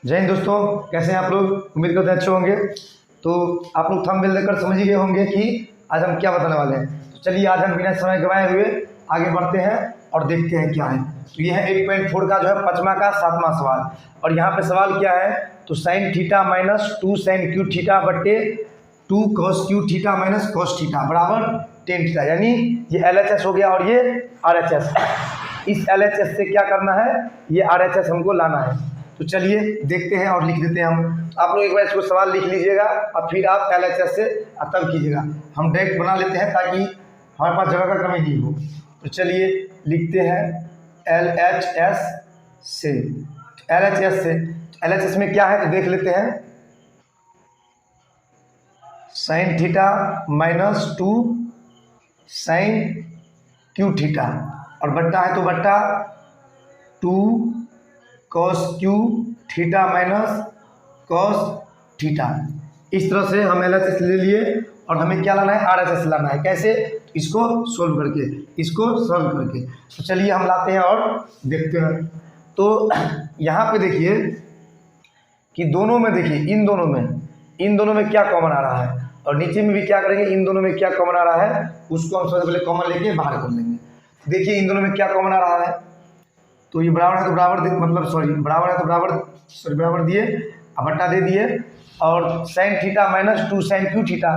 जय हिंद दोस्तों, कैसे हैं आप लोग। उम्मीद करते हैं अच्छे होंगे। तो आप लोग थंबनेल देखकर समझ ही गए होंगे कि आज हम क्या बताने वाले हैं। तो चलिए आज हम बिना समय गंवाए हुए आगे बढ़ते हैं और देखते हैं क्या है। तो यह है 8.4 का जो है 5वां का 7वां सवाल। और यहाँ पे सवाल क्या है, तो sine theta minus 2 sine cube theta बट्टे 2 cos cube theta minus cos theta बराबर टेन थीटा। यानी ये LHS हो गया और ये RHS। इस LHS से क्या करना है, ये RHS हमको लाना है। तो चलिए देखते हैं और लिख देते हैं हम। आप लोग एक बार इसको सवाल लिख लीजिएगा और फिर आप LHS से तब कीजिएगा। हम डायरेक्ट बना लेते हैं ताकि हमारे पास जगह का कमी नहीं हो। तो चलिए लिखते हैं LHS से। LHS में क्या है तो देख लेते हैं। Sine theta minus 2 sine cube theta और बट्टा है तो बट्टा 2 cos cube theta minus cos theta. इस तरह से हम LHS ले लिए और हमें क्या लाना है, RHS लाना है। कैसे, इसको सोल्व करके, इसको सॉल्व करके। तो चलिए हम लाते हैं और देखते हैं। तो यहाँ पे देखिए कि दोनों में देखिए इन दोनों में क्या कॉमन आ रहा है और नीचे में भी क्या करेंगे, इन दोनों में क्या कॉमन आ रहा है उसको हम सबसे पहले कॉमन लेके बाहर कर लेंगे। देखिए इन दोनों में क्या कॉमन आ रहा है, तो ये बराबर है तो बराबर बराबर है तो बराबर दिए, अब बट्टा दे दिए। और sine theta minus 2 sine cube theta,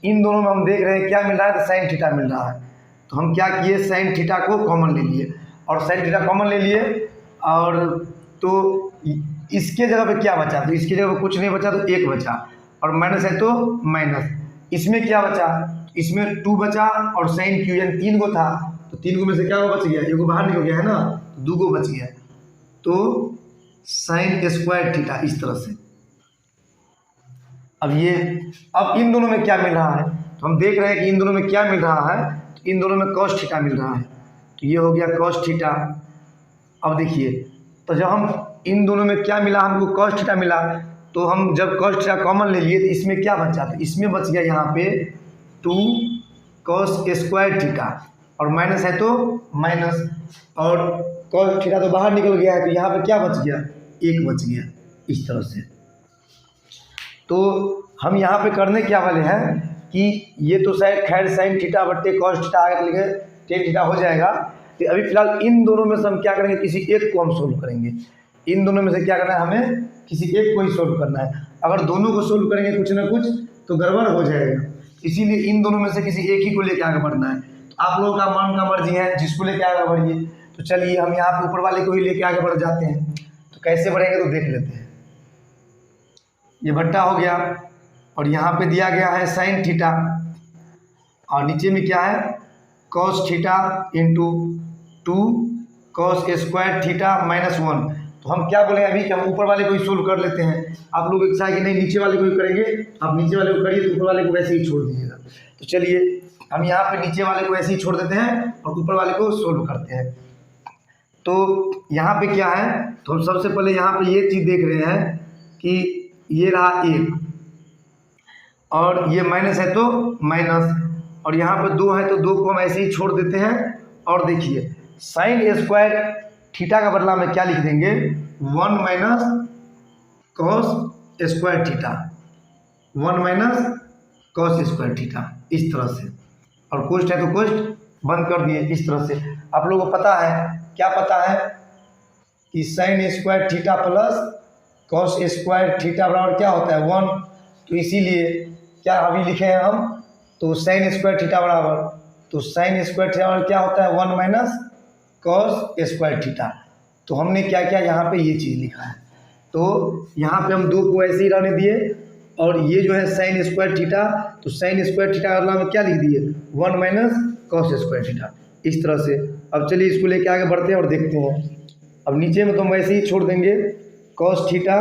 इन दोनों में हम देख रहे हैं क्या मिल रहा है, तो साइन थीटा मिल रहा है। तो हम क्या किए, साइन थीटा को कॉमन ले लिए और साइन थीटा कॉमन ले लिए। और तो इसके जगह पे क्या बचा, तो इसकी जगह पे कुछ नहीं बचा तो 1 बचा और माइनस है तो माइनस। इसमें क्या बचा, इसमें 2 बचा और साइन क्यू यानी 3 गो था, तो 3 गो में से क्या बच गया, 1 गो बाहर निकल गया है ना, 2 गो बच गया। तो साइन स्क्वायर थीटा इस तरह से। अब इन दोनों में क्या मिल रहा है, तो हम देख रहे हैं कि इन दोनों में क्या मिल रहा है, तो इन दोनों में कॉस थीटा मिल रहा है। तो ये हो गया कॉस थीटा। अब देखिए, तो जब हम इन दोनों में क्या मिला, हमको कॉस थीटा मिला, तो हम जब कॉस थीटा कॉमन ले लिए तो इसमें क्या बचा, तो इसमें बच गया यहाँ पे 2 कॉस स्क्वायर थीटा और माइनस है तो माइनस, और कॉस थीटा तो बाहर निकल गया है तो यहाँ पे क्या बच गया, 1 बच गया इस तरह से। तो हम यहाँ पे करने क्या वाले हैं कि ये तो शायद खैर साइन थीटा बट्टे कॉस थीटा आगे तो लिखे टेन थीटा हो जाएगा। तो अभी फिलहाल इन दोनों में से हम क्या करेंगे, किसी एक को हम सोल्व करेंगे। इन दोनों में से क्या करना है, हमें किसी एक को ही सोल्व करना है। अगर दोनों को सोल्व करेंगे कुछ ना कुछ तो गड़बड़ हो जाएगा, इसीलिए इन दोनों में से किसी एक ही को लेकर आगे बढ़ना है। तो आप लोगों का मन का मर्जी है, जिसको लेके आगे बढ़िए। तो चलिए हम यहाँ पे ऊपर वाले को ही लेके आगे बढ़ जाते हैं। तो कैसे बढ़ेंगे तो देख लेते हैं। ये बट्टा हो गया और यहाँ पे दिया गया है साइन थीटा और नीचे में क्या है, cos theta into 2 cos square theta minus 1। तो हम क्या बोले अभी कि हम ऊपर वाले को ही सोल्व कर लेते हैं। आप लोग इच्छा है कि नहीं नीचे वाले को ही करेंगे, आप नीचे वाले को करिए तो ऊपर वाले को वैसे ही छोड़ दीजिएगा। तो चलिए हम यहाँ पे नीचे वाले को ऐसे ही छोड़ देते हैं और ऊपर वाले को सोल्व करते हैं। तो यहाँ पे क्या है, तो हम सबसे पहले यहाँ पे ये चीज़ देख रहे हैं कि ये रहा 1 और ये माइनस है तो माइनस, और यहाँ पे 2 है तो 2 को हम ऐसे ही छोड़ देते हैं। और देखिए साइन स्क्वायर थीटा का बदला में क्या लिख देंगे, 1 minus cos square theta, 1 minus cos square theta इस तरह से। और कोष्ट है तो कोष्ट बंद कर दिए इस तरह से। आप लोगों को पता है, क्या पता है कि sine square theta plus cos square theta बराबर क्या होता है, 1। तो इसीलिए क्या अभी लिखे हैं हम, तो साइन स्क्वायर थीटा बराबर, तो साइन स्क्वायर थीटा बराबर क्या होता है, 1 माइनस कॉस स्क्वायर थीटा। तो हमने क्या किया, यहाँ पे ये चीज़ लिखा है। तो यहाँ पे हम 2 को ऐसे ही रहने दिए और ये जो है साइन स्क्वायर थीटा, तो साइन स्क्वायर थीटा का में क्या लिख दिए, 1 माइनस कॉस स्क्वायर थीटा इस तरह से। अब चलिए इसको लेके आगे बढ़ते हैं और देखते हैं। अब नीचे में तो हम वैसे ही छोड़ देंगे cos theta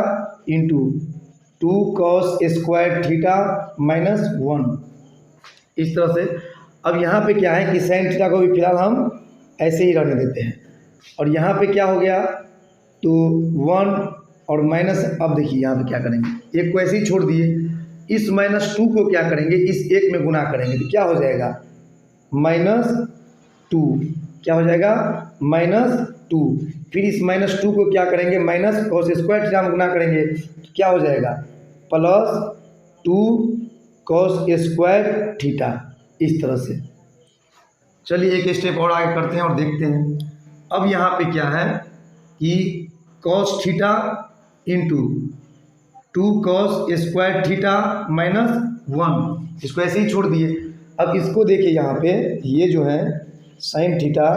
into 2 cos square theta minus 1 इस तरह से। अब यहाँ पे क्या है कि साइन थीटा को भी फिलहाल हम ऐसे ही रहने देते हैं। और यहाँ पे क्या हो गया, तो 1 और माइनस, अब देखिए यहाँ पे क्या करेंगे, 1 को ऐसे ही छोड़ दिए, इस -2 को क्या करेंगे, इस 1 में गुना करेंगे तो क्या हो जाएगा, -2 क्या हो जाएगा, -2। फिर इस -2 को क्या करेंगे, माइनस कॉस स्क्वायर थीटा में गुना करेंगे तो क्या हो जाएगा, +2 कॉस स्क्वायर थीटा, इस तरह से। चलिए एक स्टेप और आगे करते हैं और देखते हैं। अब यहाँ पे क्या है कि cos theta into 2 cos square theta -1, इसको ऐसे ही छोड़ दिए। अब इसको देखिए यहाँ पे ये जो है साइन थीटा,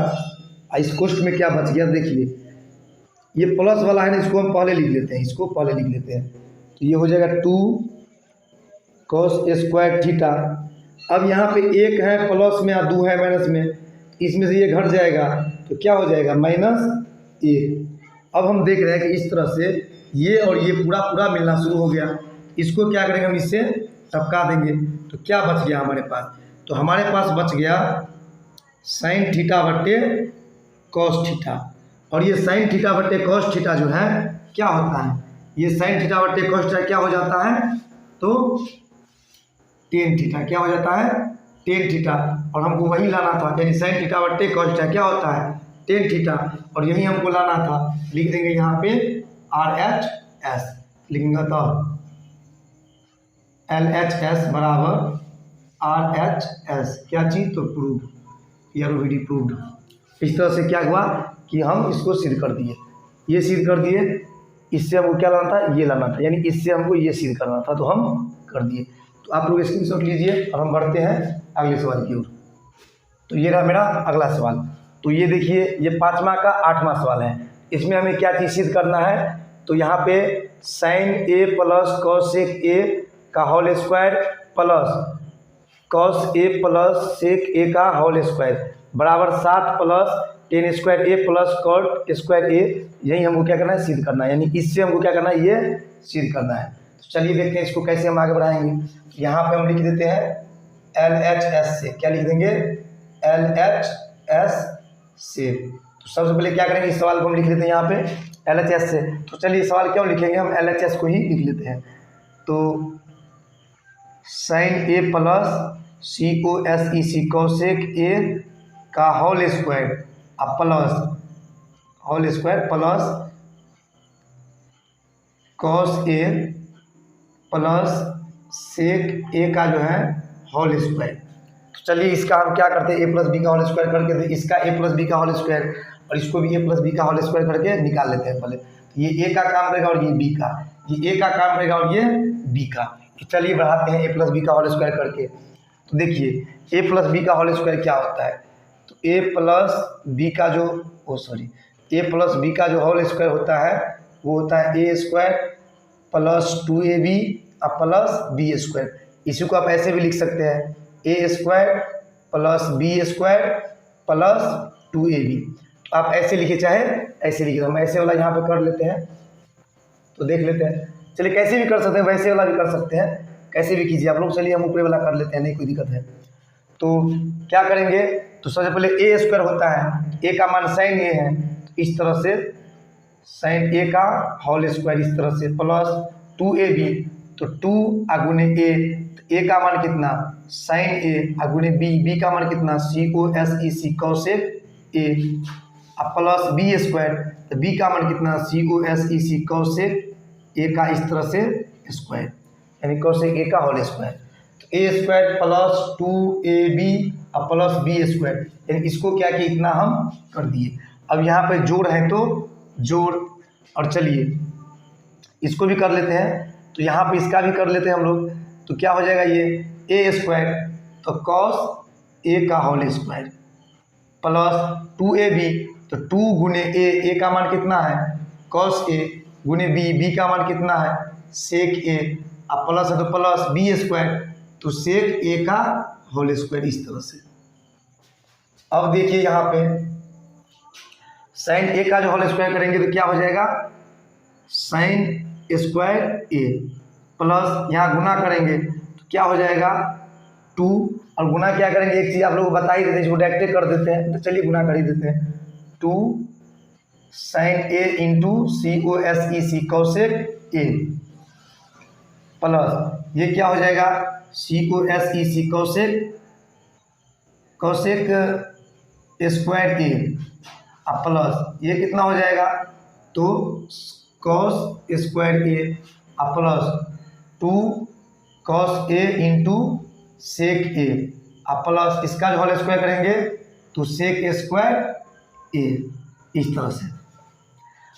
इस कोष्ठ में क्या बच गया देखिए, ये प्लस वाला है ना, इसको हम पहले लिख लेते हैं, इसको पहले लिख लेते हैं। तो ये हो जाएगा 2 कॉस स्क्वायर थीटा। अब यहाँ पे एक है प्लस में और 2 है माइनस में, इसमें से ये घट जाएगा तो क्या हो जाएगा, -1। अब हम देख रहे हैं कि इस तरह से ये और ये पूरा पूरा मिलना शुरू हो गया। इसको क्या करेंगे, हम इससे टपका देंगे तो क्या बच गया हमारे पास, तो हमारे पास बच गया साइन थीटा बट्टे कॉस थीटा। और ये साइन थीटा बट्टे कॉस थीटा जो है क्या होता है, ये साइन थीटा बट्टे कॉस थीटा क्या हो जाता है, तो टेन थीटा क्या हो जाता है, टेन थीटा। और हमको वही लाना था, यानी साइन थीटा बट्टे कॉस थीटा क्या होता है, टेन थीटा, और यही हमको लाना था। लिख देंगे यहाँ पे RHS, लिखेंगे तो LHS बराबर RHS, क्या चीज़, तो प्रूव, PROVD प्रूव्ड। इस तरह से क्या हुआ कि हम इसको सिद्ध कर दिए, ये सिद्ध कर दिए, इससे हमको क्या लाना था, ये लाना था, यानी इससे हमको ये सिद्ध करना था, तो हम कर दिए। तो आप लोग स्क्रीनशॉट लीजिए और हम बढ़ते हैं अगले सवाल की ओर। तो ये रहा मेरा अगला सवाल। तो ये देखिए, ये 5वां का 8वां सवाल है। इसमें हमें क्या चीज़ सिद्ध करना है, तो यहाँ पे sine A plus cosec A का whole square plus cos A plus sec A का होल स्क्वायर बराबर 7 plus tan square A plus cot square A, यही हमको क्या करना है, सिद्ध करना है, यानी इससे हमको क्या करना है, ये सिद्ध करना है। तो चलिए देखते हैं इसको कैसे हम आगे बढ़ाएंगे। यहाँ पे हम लिख देते हैं LHS से, क्या लिख देंगे, LHS से। तो सबसे पहले क्या करेंगे, इस सवाल को हम लिख लेते हैं यहाँ पे LHS से। तो चलिए सवाल क्यों लिखेंगे, हम LHS को ही लिख लेते हैं। तो sine A plus COSEC cosec A का whole square plus whole square plus cos A plus sec A का जो है होल स्क्वायर। तो चलिए इसका हम क्या करते हैं, ए प्लस बी का होल स्क्वायर करके, इसका ए प्लस बी का होल स्क्वायर और इसको भी ए प्लस बी का होल स्क्वायर करके निकाल लेते हैं पहले। तो ये ए का काम रहेगा और ये बी का, ये ए का काम रहेगा और ये बी का। तो चलिए बढ़ाते हैं ए प्लस बी का होल स्क्वायर करके। तो देखिए ए प्लस बी का होल स्क्वायर क्या होता है, तो ए प्लस बी का जो ए प्लस बी का जो होल स्क्वायर होता है वो होता है A square plus 2ab plus B square. इसी को आप ऐसे भी लिख सकते हैं, A square plus B square plus 2ab। तो आप ऐसे लिखिए चाहे ऐसे लिखिए, हम ऐसे वाला यहाँ पे कर लेते हैं। तो देख लेते हैं, चलिए कैसे भी कर सकते हैं, वैसे वाला भी कर सकते हैं, कैसे भी कीजिए आप लोग। चलिए हम ऊपरी वाला कर लेते हैं, नहीं कोई दिक्कत है। तो क्या करेंगे, तो सबसे पहले ए स्क्वायर होता है, ए का मान साइन ए है, तो इस तरह से साइन ए का होल स्क्वायर इस तरह से प्लस 2ab, तो 2 गुने ए, तो ए का मान कितना साइन ए गुने बी, बी का मान कितना COSEC cosec A plus B square, तो बी का मान कितना COSEC कॉसेक ए का इस तरह से स्क्वायर, यानी कॉसेक ए का होल स्क्वायर। तो A square plus 2ab plus B square, यानी इसको क्या किया, इतना हम कर दिए। अब यहाँ पे जोड़ है तो जोड़, और चलिए इसको भी कर लेते हैं। तो यहाँ पे इसका भी कर लेते हैं हम लोग। तो क्या हो जाएगा, ये ए स्क्वायर तो कॉस ए का होल स्क्वायर प्लस 2ab, तो 2 गुने ए का मान कितना है कॉस ए गुने बी, बी का मान कितना है सेक ए, अब प्लस है तो प्लस बी स्क्वायर, तो सेक ए का होल स्क्वायर इस तरह से। अब देखिए यहाँ पे साइन ए का जो होल स्क्वायर करेंगे तो क्या हो जाएगा, साइन स्क्वायर ए प्लस यहाँ गुना करेंगे तो क्या हो जाएगा 2, और गुना क्या करेंगे, एक चीज़ आप लोग को बता ही देते हैं, इसको डायरेक्ट कर देते हैं। तो चलिए गुना कर ही देते हैं, 2 sine A into COSEC cosec A plus ये क्या हो जाएगा COSEC कॉसेक स्क्वायर ए अब प्लस ये कितना हो जाएगा, तो कॉस स्क्वायर ए अब plus 2 cos A into sec ए अब प्लस इसका जो होल स्क्वायर करेंगे तो सेक स्क्वायर ए, इस तरह से।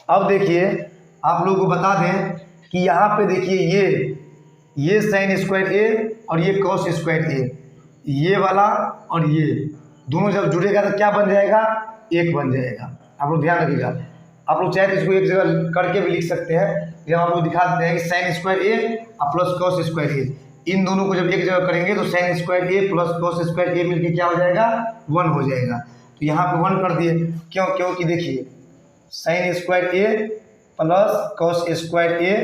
अब देखिए आप लोगों को बता दें कि यहाँ पे देखिए ये साइन स्क्वायर ए और ये कॉस स्क्वायर ए, ये वाला और ये दोनों जब जुड़ेगा तो क्या बन जाएगा, एक बन जाएगा। आप लोग ध्यान रखिएगा, आप लोग चाहे तो इसको एक जगह करके भी लिख सकते हैं। जब आप लोग दिखा देते हैं कि साइन स्क्वायर ए और प्लस कॉस स्क्वायर ए, इन दोनों को जब एक जगह करेंगे तो sine square A plus cos square ए मिलकर क्या हो जाएगा, 1 हो जाएगा। तो यहाँ पे 1 कर दिए, क्यों, क्योंकि देखिए sine square A plus cos square ए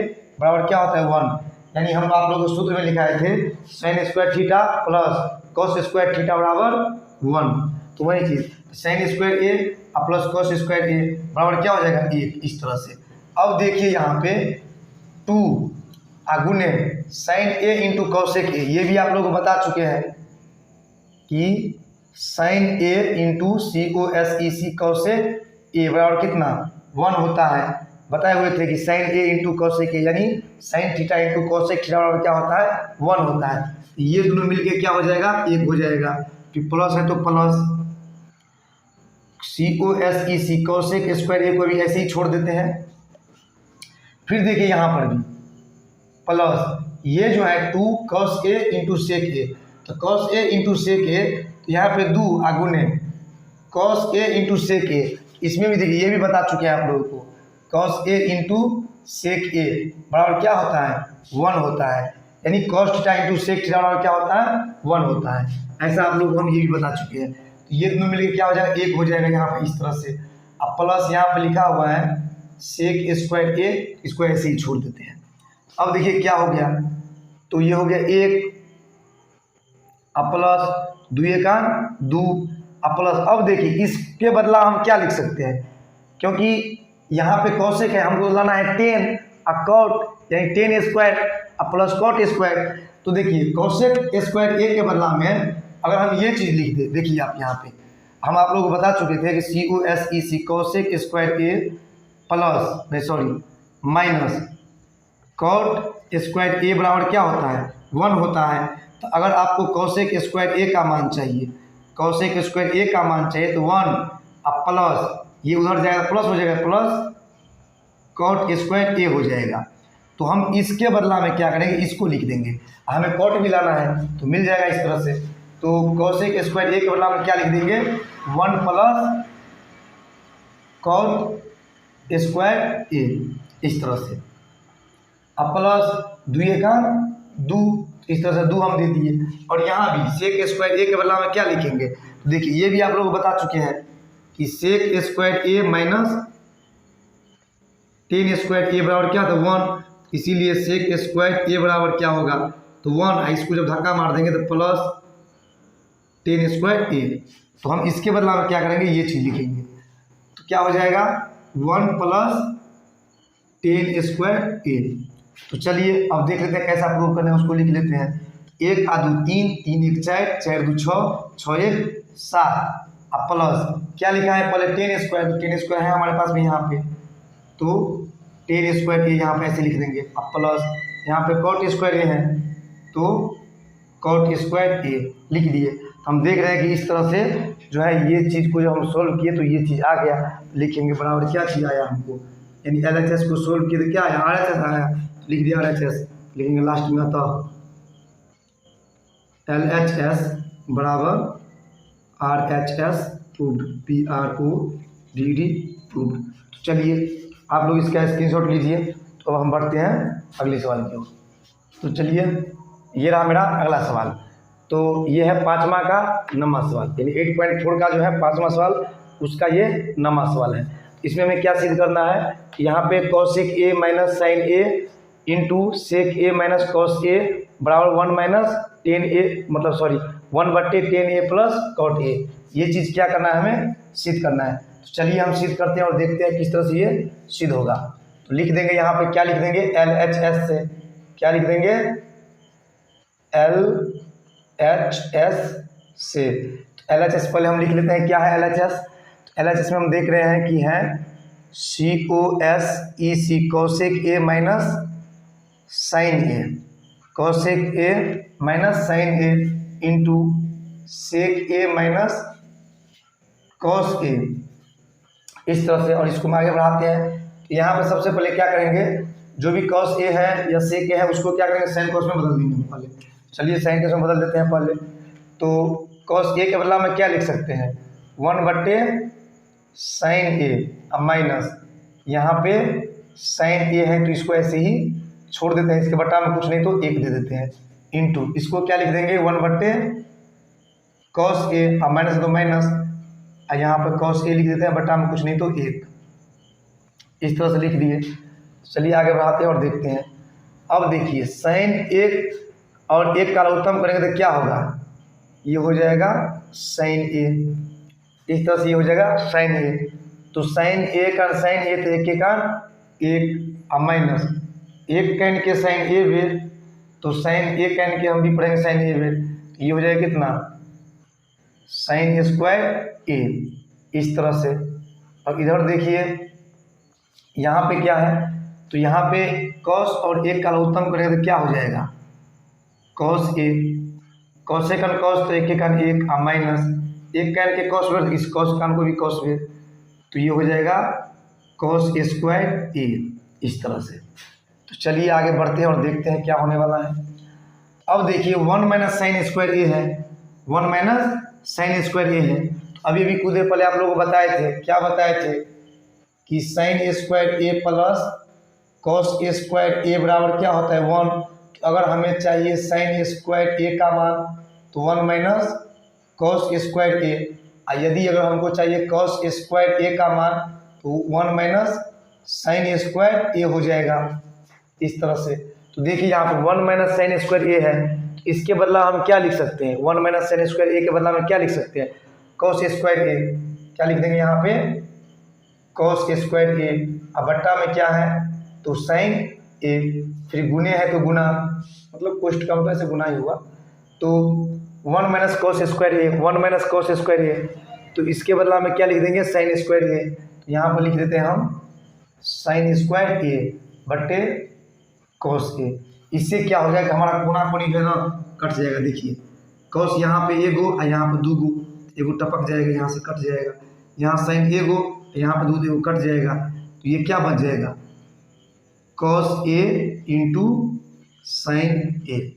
बराबर क्या होता है 1, यानी हम आप लोगों को सूत्र में लिखाए थे sine square theta plus cos square theta बराबर 1। तो वही चीज़ sine square A plus cos square ए बराबर क्या हो जाएगा 1, इस तरह से। अब देखिए यहाँ पे 2 गुने sine A into cosec A, ये भी आप लोग को बता चुके हैं कि sine A into C O S E C cosec A बराबर कितना 1 होता है। बताए हुए थे कि sine A into cosec A यानी sine theta into cosec theta बराबर क्या होता है 1 होता है। ये दोनों मिलके क्या हो जाएगा, 1 हो जाएगा। फिर प्लस है तो प्लस सी O S E C cosec square ए को भी ऐसे ही छोड़ देते हैं। फिर देखिए यहाँ पर भी प्लस ये जो है 2 कॉस ए इंटू सेक ए, तो कॉस ए इंटू सेक ए, तो यहाँ पे 2 गुने कॉस ए इंटू सेक ए, इसमें भी देखिए ये भी बता चुके हैं आप लोगों को कॉस ए इंटू सेक ए बराबर क्या होता है 1 होता है, यानी cos theta into sec theta बराबर क्या होता है 1 होता है। ऐसा आप लोगों को हम ये भी बता चुके हैं। तो ये दोनों मिलकर क्या हो जाएगा 1 हो जाएगा यहाँ पे इस तरह से। अब प्लस यहाँ पे लिखा हुआ है सेक स्क्वायर ए, इसको ऐसे ही छोड़ देते हैं। अब देखिए क्या हो गया, तो ये हो गया 1 अब प्लस 2 का 2 अब प्लस। अब देखिए इसके बदला हम क्या लिख सकते हैं, क्योंकि यहाँ पे कॉसेक है, हमको लाना है 10 कॉट यानी 10 स्क्वायर अब प्लस कॉट स्क्वायर। तो देखिए कॉसेक स्क्वायर ए के बदला में अगर हम ये चीज़ लिख दें, देखिए आप यहाँ पे हम आप लोगों को बता चुके थे कि सी O S E C cosec square A plus नहीं सॉरी माइनस कॉट स्क्वायर ए बराबर क्या होता है 1 होता है। तो अगर आपको कॉसेक स्क्वायर ए का मान चाहिए, कॉसेक स्क्वायर ए का मान चाहिए तो 1 अब प्लस ये उधर जाएगा प्लस हो जाएगा प्लस कॉट स्क्वायर ए हो जाएगा। तो हम इसके बदला में क्या करेंगे, इसको लिख देंगे, हमें कॉट भी लाना है तो मिल जाएगा इस तरह से। तो कॉसेक स्क्वायर ए के बदला में क्या लिख देंगे 1 प्लस कॉट स्क्वायर ए, इस तरह से। अब प्लस 2 का 2, इस तरह से 2 हम दे दिए। और यहाँ भी सेक स्क्वायर ए के बदला में क्या लिखेंगे, तो देखिए ये भी आप लोग बता चुके हैं कि सेक स्क्वायर ए माइनस 10 स्क्वायर ए बराबर क्या था 1, इसीलिए सेक स्क्वायर ए बराबर क्या होगा तो 1, इसको जब धक्का मार देंगे तो प्लस 10 स्क्वायर ए। तो हम इसके बदला में क्या करेंगे, ये चीज़ लिखेंगे, तो क्या हो जाएगा 1 प्लस 10 स्क्वायर ए। तो चलिए अब देख लेते हैं कैसा प्रूव करना है, उसको लिख लेते हैं। 1 आ 2 3, 3 1 4, 4 2 6, 6 1 7 अब प्लस क्या लिखा है पहले 10 स्क्वायर, तो 10 स्क्वायर है हमारे पास में यहाँ पे, तो 10 स्क्वायर ए यहाँ पे ऐसे लिख देंगे। अब प्लस यहाँ पे कॉट स्क्वायर ए है तो कॉट स्क्वायर ए लिख दिए। हम देख रहे हैं कि इस तरह से जो है ये चीज़ को जब हम सोल्व किए तो ये चीज़ आ गया, लिखेंगे बराबर क्या चीज़ आया हमको, यानी LHS को सोल्व किए तो क्या आया RHS आया, लिख दिया RHS, लिखेंगे लास्ट में तो LHS बराबर RHS प्रूव्ड PROVD प्रूव्ड। तो चलिए आप लोग इसका स्क्रीनशॉट लीजिए। तो अब हम बढ़ते हैं अगले सवाल की ओर। तो चलिए ये रहा मेरा अगला सवाल। तो ये है 5वां का 9वां सवाल, यानी 8.4 का जो है 5वां सवाल, उसका ये 9वां सवाल है। इसमें हमें क्या सिद्ध करना है, यहाँ पे cosec A minus sine A into sec A minus cos A बराबर 1 माइनस 10 ए मतलब sorry 1/10 A plus cot A. ये चीज़ क्या करना है, हमें सिद्ध करना है। तो चलिए हम सिद्ध करते हैं और देखते हैं किस तरह से ये सिद्ध होगा। तो लिख देंगे यहाँ पे क्या लिख देंगे LHS से, क्या लिख देंगे LHS से। तो LHS पहले हम लिख लेते हैं क्या है LHS। तो LHS में हम देख रहे हैं कि है COSEC cosec A minus sine A, cosec A minus sine A into sec A minus cos A, इस तरह से। और इसको हम आगे बढ़ाते हैं। तो यहाँ पे सबसे पहले क्या करेंगे, जो भी कॉस ए है या सेक ए है उसको क्या करेंगे, साइन कॉस में बदल देंगे पहले। चलिए साइन कॉस में बदल देते हैं पहले। तो कॉस ए के बदला में क्या लिख सकते हैं, 1/साइन ए, अब माइनस यहाँ पे साइन ए है तो इसको ऐसे ही छोड़ देते हैं, इसके बटा में कुछ नहीं तो 1 दे देते हैं, इंटू इसको क्या लिख देंगे 1/कॉस ए, अब माइनस तो माइनस, यहाँ पर कॉस ए लिख देते हैं, बटा में कुछ नहीं तो 1, इस तरह से लिख दिए। चलिए आगे बढ़ाते हैं और देखते हैं। अब देखिए साइन 1 और 1 का लघुत्तम करेंगे तो क्या होगा, ये हो जाएगा साइन ए, इस तरह से ये हो जाएगा साइन ए। तो साइन ए का साइन ए तो 1 के कारण 1, अब माइनस 1 कैन के साइन ए वेर, तो साइन ए कैन के हम भी पढ़ेंगे साइन ए वेर, ये हो जाएगा कितना, साइन स्क्वायर ए, इस तरह से। और इधर देखिए यहाँ पे क्या है, तो यहाँ पे कॉस और 1 का लघुत्तम करेंगे तो क्या हो जाएगा, कॉस ए, कॉसेकन कॉस तो 1 के कारण 1, अब माइनस 1 कैन के कॉस वेर, इस कॉस कान को भी कॉस वेर, तो ये हो जाएगा कॉस स्क्वायर ए, इस तरह से। तो चलिए आगे बढ़ते हैं और देखते हैं क्या होने वाला है। अब देखिए 1 - साइन स्क्वायर ए है, 1 - साइन स्क्वायर ए है। अभी भी कुछ देर पहले आप लोगों को बताए थे, क्या बताए थे कि sine square A plus cos square ए बराबर क्या होता है 1। अगर हमें चाहिए साइन स्क्वायर ए का मान तो 1 - कॉस स्क्वायर ए, यदि अगर हमको चाहिए कॉस स्क्वायर ए का मान तो 1 - साइन स्क्वायर ए हो जाएगा, इस तरह से। तो देखिए यहाँ पर 1 - साइन स्क्वायर ए है, इसके बदला हम क्या लिख सकते हैं, 1 - साइन स्क्वायर ए के बदला में क्या लिख सकते हैं, कॉस स्क्वायर ए, क्या लिख देंगे यहाँ पे कॉस स्क्वायर ए, अब बट्टा में क्या है तो साइन ए, फिर गुने है तो गुना, मतलब कोष्ठ का मतलब ऐसे गुना ही हुआ। तो 1 - कॉस स्क्वायर ए, 1 - कॉस स्क्वायर ए, तो इसके बदला में क्या लिख देंगे साइन स्क्वायर ए, यहाँ पर लिख देते हैं हम साइन स्क्वायर ए बट्टे कॉस ए। इससे क्या हो जाएगा, हमारा कोना कोनी जो है ना कट जाएगा। देखिए कॉस यहाँ पे 1 और यहाँ पे 2 एगो टपक जाएगा, यहाँ से कट जाएगा, यहाँ साइन 1 यहाँ पे 2 कट जाएगा, तो ये क्या बच जाएगा कॉस ए इंटू साइन ए।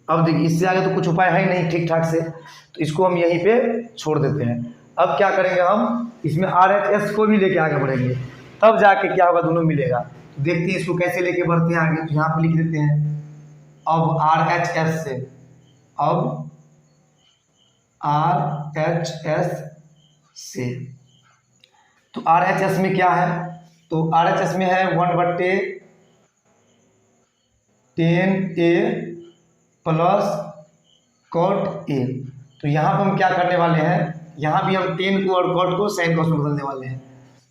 अब देखिए इससे आगे तो कुछ उपाय है ही नहीं ठीक ठाक से, तो इसको हम यहीं पे छोड़ देते हैं। अब क्या करेंगे, हम इसमें RHS को भी लेके आगे बढ़ेंगे, तब जाके क्या होगा, दोनों मिलेगा। तो देखते हैं इसको कैसे लेके बढ़ते हैं आगे। तो यहाँ पे लिख देते हैं अब RHS से, अब RHS से, तो RHS में क्या है, तो RHS में है 1/10A प्लस कॉट ए। तो यहाँ पर हम क्या करने वाले हैं, यहाँ भी हम 10 को और कॉट को साइन कॉस में बदलने वाले हैं।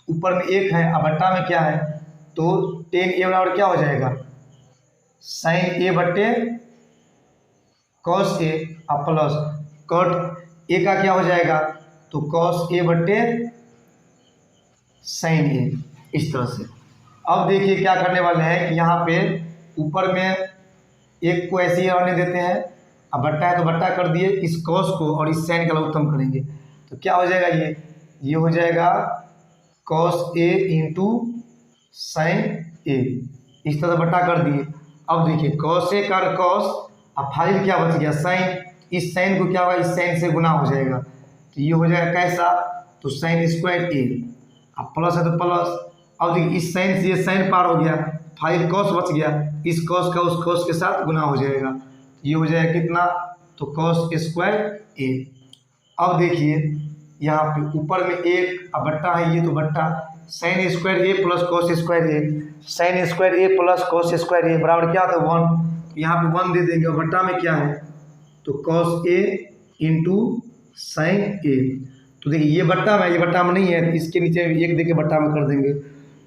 ऊपर में 1 है, अब बट्टा में क्या है, तो 10A बराबर क्या हो जाएगा साइन ए बट्टे कॉस ए, अब प्लस कॉट ए का क्या हो जाएगा, तो कॉस ए बट्टे साइन ए, इस तरह से। अब देखिए क्या करने वाले हैं कि यहाँ पे ऊपर में 1 को ऐसे ही रहने देते हैं, अब बट्टा है तो बट्टा कर दिए, इस कॉस को और इस साइन का लघुत्तम करेंगे तो क्या हो जाएगा, ये हो जाएगा कॉस ए इंटू साइन ए, इस तरह से बट्टा कर दिए। अब देखिए कॉस ए कर कॉस, अब फाइल क्या बच गया साइन, इस साइन को क्या होगा, इस साइन से गुना हो जाएगा, तो ये हो जाएगा कैसा, तो साइन स्क्वायर ए, अब प्लस है तो प्लस। अब देखिए इस साइन से ये साइन पार हो गया, फाइल कॉस बच गया, इस कॉस का उस कॉस के साथ गुना हो जाएगा, ये हो जाएगा कितना, तो कॉस स्क्वायर ए। अब देखिए यहाँ पे ऊपर में 1 अब बट्टा है, ये तो बट्टा sine square A plus cos square A, sine square A plus cos square ए बराबर क्या था 1, यहाँ पे 1 दे देंगे और बट्टा में क्या है, तो कॉस ए इंटू साइन ए। तो देखिए ये बट्टा में, ये बट्टा में नहीं है, तो इसके नीचे 1 दे के बट्टा में कर देंगे,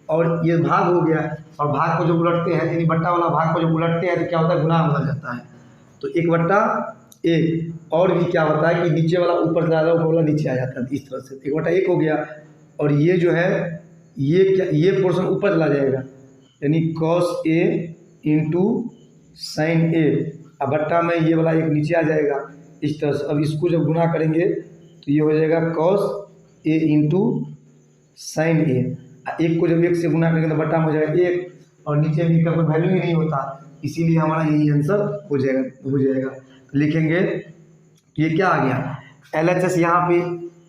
और ये भाग हो गया, और भाग को जो उलटते हैं, यानी बट्टा वाला भाग को जो उलटते हैं तो क्या होता है, गुना हो जाता है, तो 1/1। और भी क्या होता है कि नीचे वाला ऊपर चला जाता है, ऊपर वाला नीचे आ जाता है, इस तरह से 1/1 हो गया, और ये जो है ये पोर्शन ऊपर चला जाएगा, यानी कॉस ए इंटू साइन ए, अब बट्टा में ये वाला एक नीचे आ जाएगा इस तरह से। अब इसको जब गुना करेंगे तो ये हो जाएगा कॉस ए इंटू साइन ए। एक को जब एक से गुना करेंगे तो बट्टा में हो जाएगा एक, और नीचे भी का कोई वैल्यू ही नहीं होता, इसीलिए हमारा यही आंसर हो जाएगा। तो लिखेंगे ये क्या आ गया, LHS यहाँ पे,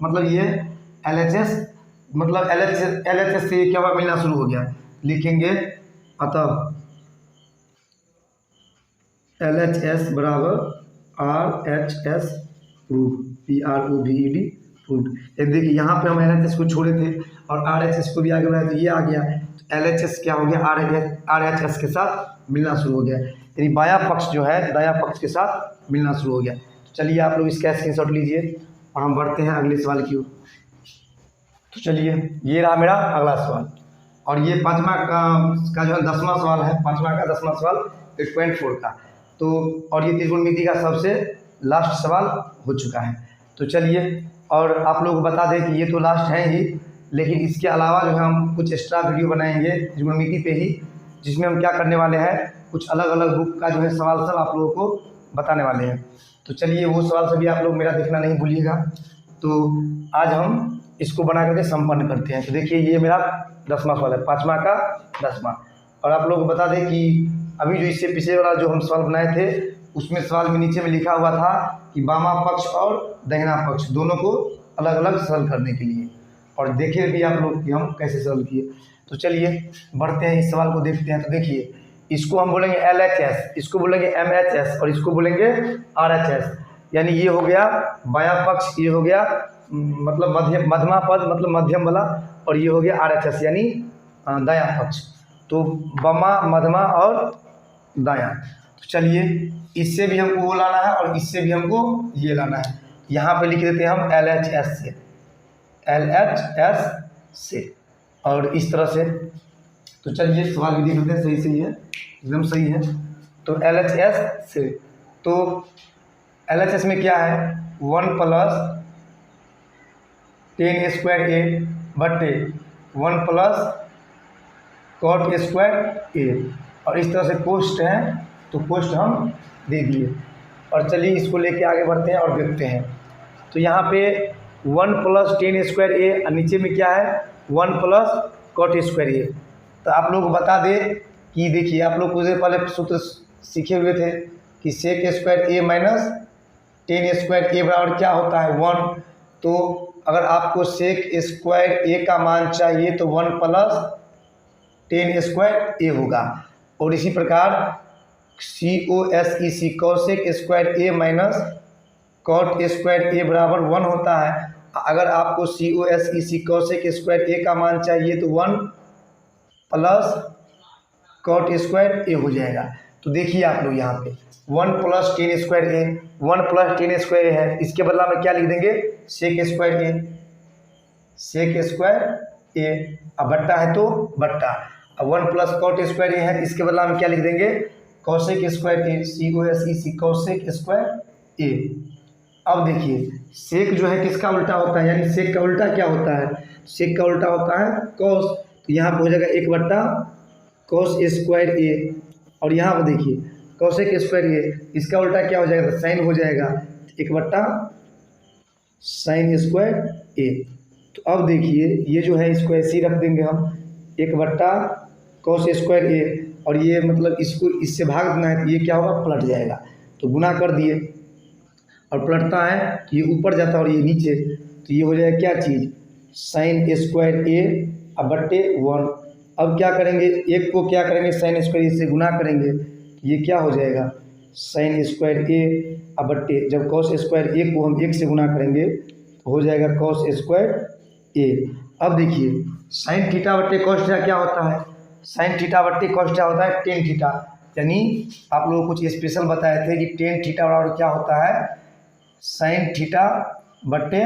मतलब ये LHS मतलब LHS से क्या हुआ, मिलना शुरू हो गया। लिखेंगे अतः LHS बराबर RHS प्रूफ, PROVED प्रूफ। देखिए यहाँ पे हम LHS को छोड़े थे और RHS को भी आगे बढ़ाया तो ये आ गया, तो LHS क्या हो गया, RHS के साथ मिलना शुरू हो गया, यानी बायां पक्ष जो है दायां पक्ष के साथ मिलना शुरू हो गया। तो चलिए आप लोग इसका स्क्रीनशॉट लीजिए और हम बढ़ते हैं अगले सवाल की ओर। तो चलिए ये रहा मेरा अगला सवाल, और ये पाँचवा का जो है 10वां सवाल है, पाँचवा का 10वां सवाल 8.4 का। तो और ये त्रिकोणमिति का सबसे लास्ट सवाल हो चुका है। तो चलिए, और आप लोग को बता दें कि ये तो लास्ट है ही, लेकिन इसके अलावा जो है हम कुछ एक्स्ट्रा वीडियो बनाएंगे त्रिकोणमिति पे ही, जिसमें हम क्या करने वाले हैं, कुछ अलग अलग बुक का जो है सवाल सब आप लोगों को बताने वाले हैं। तो चलिए वो सवाल सभी आप लोग मेरा देखना नहीं भूलिएगा। तो आज हम इसको बना करके संपन्न करते हैं। तो देखिए ये मेरा 10वां सवाल है, 5वां का 10वां। और आप लोग को बता दें कि अभी जो इससे पिछले वाला जो हम सवाल बनाए थे उसमें सवाल में नीचे में लिखा हुआ था कि बामा पक्ष और दाहिना पक्ष दोनों को अलग अलग सरल करने के लिए, और देखे भी आप लोग कि हम कैसे सरल किए। तो चलिए बढ़ते हैं, इस सवाल को देखते हैं। तो देखिए इसको हम बोलेंगे LHS, इसको बोलेंगे MHS और इसको बोलेंगे RHS, यानी ये हो गया बायां पक्ष, ये हो गया मतलब मध्यमा पद मतलब मध्यम वाला, और ये हो गया RHS यानी दायां पक्ष। तो बामा मध्यमा और दायां। तो चलिए इससे भी हमको वो लाना है और इससे भी हमको ये लाना है। यहाँ पे लिख देते हैं हम LHS से और इस तरह से। तो चलिए सवाल भी देख लेते हैं, सही है, एकदम सही है। तो LHS से, तो LHS में क्या है, 1 + tan स्क्वायर A बटे 1 + cot स्क्वायर A, और इस तरह से पोस्ट है तो पोस्ट हम दे दिए। और चलिए इसको लेके आगे बढ़ते हैं और देखते हैं। तो यहाँ पे 1 + tan स्क्वायर A और नीचे में क्या है 1 + cot स्क्वायर A। तो आप लोग को बता दें कि देखिए आप लोग कुछ देर पहले सूत्र सीखे हुए थे कि sec square A minus tan square A बराबर क्या होता है 1। तो अगर आपको sec स्क्वायर A का मान चाहिए तो 1 + tan स्क्वायर A होगा, और इसी प्रकार COSEC cosec square A minus cot square A बराबर 1 होता है। अगर आपको COSEC cosec स्क्वायर A का मान चाहिए तो 1 + cot स्क्वायर A हो जाएगा। तो देखिए आप लोग यहाँ पे 1 + tan square A, 1 + tan square A है, इसके बदला में क्या लिख देंगे sec square A, sec square A, अब बट्टा है तो बट्टा। अब 1 + cot स्क्वायर A है, इसके बदला में क्या लिख देंगे cosec square A, COSEC cosec square A। अब देखिए सेक जो है किसका उल्टा होता है, यानी सेक का उल्टा क्या होता है, सेक का उल्टा होता है कॉस। तो यहाँ पर हो जाएगा 1 बट्टा cos स्क्वायर A, और यहाँ पर देखिए cosec स्क्वायर A, इसका उल्टा क्या हो जाएगा साइन हो जाएगा 1 बट्टा साइन स्क्वायर A। तो अब देखिए ये जो है इसको ऐसे ही रख देंगे हम 1 बट्टा cos स्क्वायर A, और ये मतलब इसको इससे भाग देना है तो ये क्या होगा पलट जाएगा। तो गुना कर दिए और पलटता है तो ये ऊपर जाता है और ये नीचे, तो ये हो जाएगा क्या चीज़ साइन स्क्वायर A अब बट्टे 1। अब क्या करेंगे, एक को क्या करेंगे साइन स्क्वायर से गुना करेंगे, ये क्या हो जाएगा साइन स्क्वायर A अब बट्टे, जब cos स्क्वायर A को हम 1 से गुना करेंगे तो हो जाएगा cos स्क्वायर A। अब देखिए साइन थीटा बट्टे cos थीटा क्या होता है, साइन थीटा बट्टे cos थीटा होता है टेन थीटा, यानी आप लोगों को कुछ स्पेशल बताए थे कि टेन थीटा बराबर क्या होता है साइन थीटा बट्टे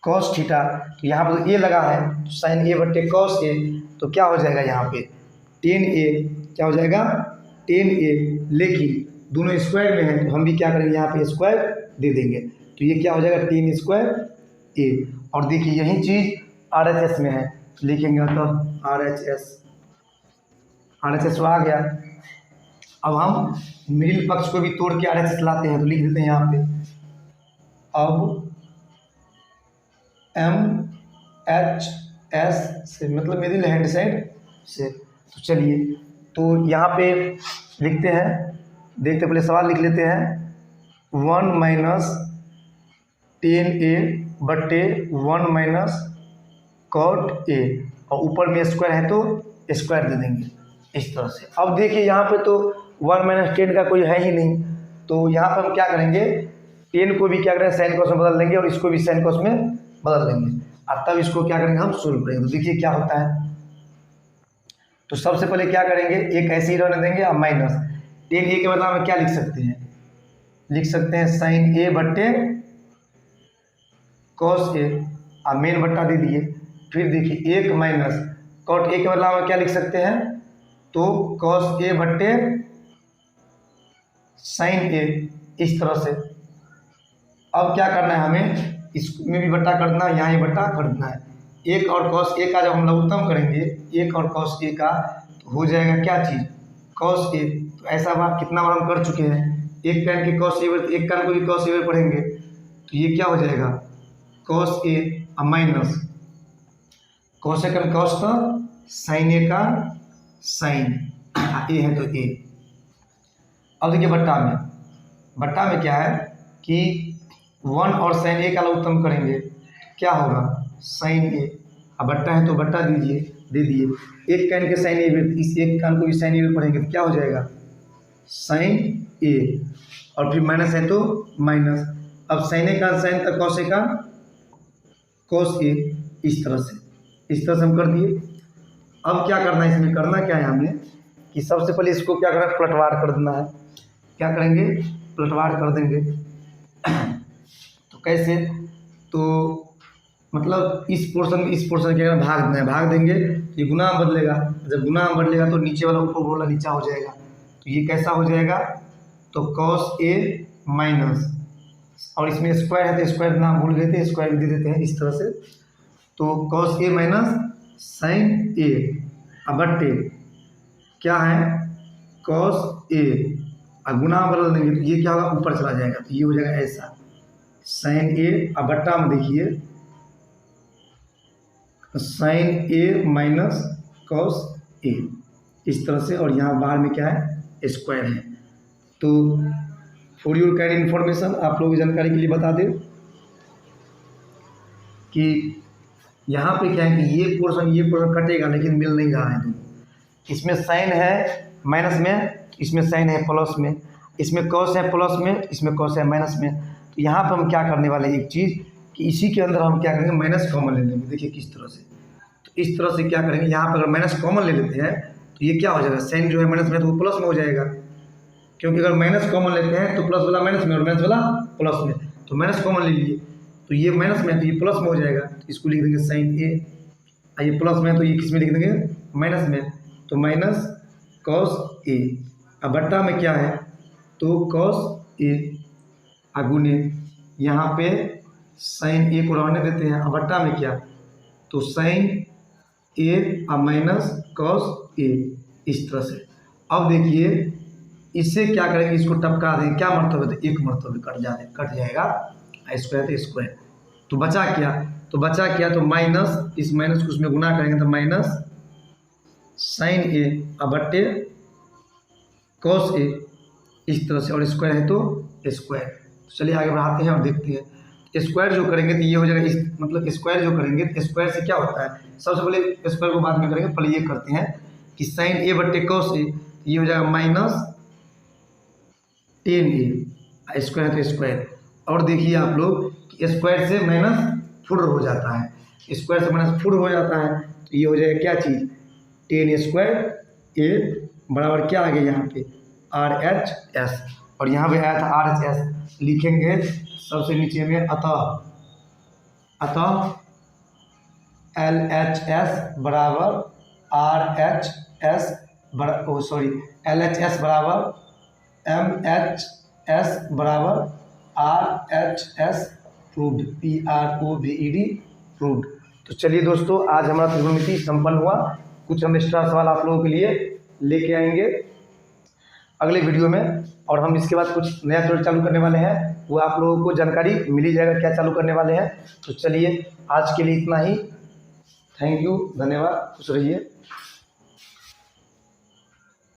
cos थीटा। तो यहाँ पर ए लगा है तो साइन A बट्टे cos A, तो क्या हो जाएगा यहाँ पे टेन A, क्या हो जाएगा टेन A, लेकिन दोनों स्क्वायर में है तो हम भी क्या करेंगे यहाँ पे स्क्वायर दे देंगे, तो ये क्या हो जाएगा टेन स्क्वायर A। और देखिए यही चीज़ RHS में है, लिखेंगे तो RHS आ गया। अब हम मिडिल पक्ष को भी तोड़ के RHS लाते हैं, तो लिख देते हैं यहाँ पे अब MHS से, मतलब मिडिल हैंड साइड से। तो चलिए, तो यहाँ पे लिखते हैं, देखते पहले सवाल लिख लेते हैं। 1 - 10A बटे 1 - cot A, और ऊपर में स्क्वायर है तो स्क्वायर दे देंगे इस तरह से। अब देखिए यहाँ पे तो 1 - 10 का कोई है ही नहीं, तो यहाँ पर हम क्या करेंगे, 10 को भी क्या करेंगे साइन कॉस में बदल देंगे और इसको भी साइन कॉस में बदल देंगे, और तब इसको क्या करेंगे हम सोल्व करेंगे। तो देखिए क्या होता है। तो सबसे पहले क्या करेंगे, एक ऐसे ही रहने देंगे और माइनस 10A के बदला में क्या लिख सकते हैं, लिख सकते हैं साइन A बट्टे कॉस A, और मेन बट्टा दे दिए। फिर देखिए 1 माइनस कॉट A के बदला में क्या लिख सकते हैं, तो कॉस A बट्टे साइन A, इस तरह से। अब क्या करना है हमें, इसमें भी बट्टा करना है, यहाँ ही बट्टा करना है। 1 और कॉस A का जब हम लघुत्तम करेंगे, 1 और कॉस A का, तो हो जाएगा क्या चीज़, कॉस A। तो ऐसा बात कितना बार हम कर चुके हैं, एक कान के कॉस A, एक कान को भी कॉस A पढ़ेंगे, तो ये क्या हो जाएगा cos A minus cos second cos का साइन A का साइन A है तो A। अब देखिए बट्टा में क्या है कि 1 और साइन A का लघुत्तम करेंगे, क्या होगा साइन A, अब बट्टा है तो बट्टा दे दिए। एक कान के साइन A, इस एक कान को भी साइन A पढ़ेंगे तो क्या हो जाएगा साइन A, और फिर माइनस है तो माइनस। अब साइन A का साइन तक कॉस A का कॉस A, इस तरह से हम कर दिए। अब क्या करना है, इसमें करना क्या है हमें कि सबसे पहले इसको क्या करना है, पलटवार कर देना है। क्या करेंगे, पलटवार कर देंगे। तो कैसे, तो मतलब इस पोर्शन के भाग देना है, भाग देंगे तो ये गुना में बदलेगा, जब गुना में बदलेगा तो नीचे वाला ऊपर वाला नीचा हो जाएगा। तो ये कैसा हो जाएगा, तो कॉस A माइनस, और इसमें स्क्वायर है तो स्क्वायर नाम भूल गए थे, स्क्वायर दे देते हैं इस तरह से। तो cos A minus sine A, अब बट्टे क्या है कॉस A, और गुना बदल देंगे तो ये क्या होगा ऊपर चला जाएगा, तो ये हो जाएगा ऐसा साइन A, अब बट्टा में देखिए sine A minus cos A, इस तरह से। और यहाँ बाहर में क्या है स्क्वायर है। तो फॉर योर काइंड इन्फॉर्मेशन, आप लोगों की जानकारी के लिए बता दें कि यहाँ पे क्या है कि ये पोर्शन कटेगा लेकिन मिल नहीं रहा है। इसमें साइन है माइनस में, इसमें साइन है प्लस में, इसमें कॉस है प्लस में, इसमें कॉस है माइनस में। तो यहाँ पर हम क्या करने वाले हैं, एक चीज़ कि इसी के अंदर हम क्या करेंगे माइनस कॉमन ले लेंगे। देखिए किस तरह से, तो इस तरह से क्या करेंगे, यहाँ पर अगर माइनस कॉमन ले लेते हैं तो ये क्या हो जाएगा, साइन जो है माइनस में तो वो प्लस में हो जाएगा, क्योंकि अगर माइनस कॉमन लेते हैं तो प्लस वाला माइनस में और माइनस वाला प्लस में। तो माइनस कॉमन ले लिए तो ये माइनस में तो ये प्लस में हो जाएगा, तो इसको लिख देंगे साइन A, ये प्लस में तो ये किस में लिख देंगे माइनस में, तो माइनस कॉस A। अब बट्टा में क्या है, तो कॉस A गुने यहाँ पे साइन A को रहने देते हैं, अब बट्टा में क्या, तो sine A minus cos A, इस तरह से। अब देखिए इससे क्या करेंगे, इसको टपका देंगे, क्या मरतबे, तो एक मरतबे कट जाएगा, स्क्वायर तो स्क्वायर। तो बचा क्या, तो माइनस, इस माइनस को उसमें गुना करेंगे तो माइनस साइन A बट्टे कॉस A, इस तरह से, और स्क्वायर है तो स्क्वायर। तो चलिए आगे बढ़ाते हैं और देखते हैं। स्क्वायर जो करेंगे तो ये हो जाएगा, इस मतलब स्क्वायर जो करेंगे तो स्क्वायर से क्या होता है, सबसे पहले स्क्वायर को बाद में करेंगे, पहले ये करते हैं कि साइन A बट्टे कॉस A, ये हो जाएगा माइनस 10A, स्क्वायर है तो स्क्वायर। और देखिए आप लोग कि स्क्वायर से माइनस फुर हो जाता है, स्क्वायर से माइनस फुर हो जाता है, तो ये हो जाएगा क्या चीज़ 10 स्क्वायर A बराबर क्या आ गया यहाँ पे RHS, और यहाँ पे आया था RHS, लिखेंगे सबसे नीचे में अतः LHS बराबर RHS LHS बराबर MHS बराबर RHS प्रूव्ड, PROVED प्रूव्ड। तो चलिए दोस्तों, आज हमारा त्रिकोणमिति संपन्न हुआ। कुछ हम एक्स्ट्रा सवाल आप लोगों के लिए लेके आएंगे अगले वीडियो में, और हम इसके बाद कुछ नया ट्यूटोरियल चालू करने वाले हैं, वो आप लोगों को जानकारी मिल ही जाएगा क्या चालू करने वाले हैं। तो चलिए आज के लिए इतना ही। थैंक यू, धन्यवाद, खुश रहिए।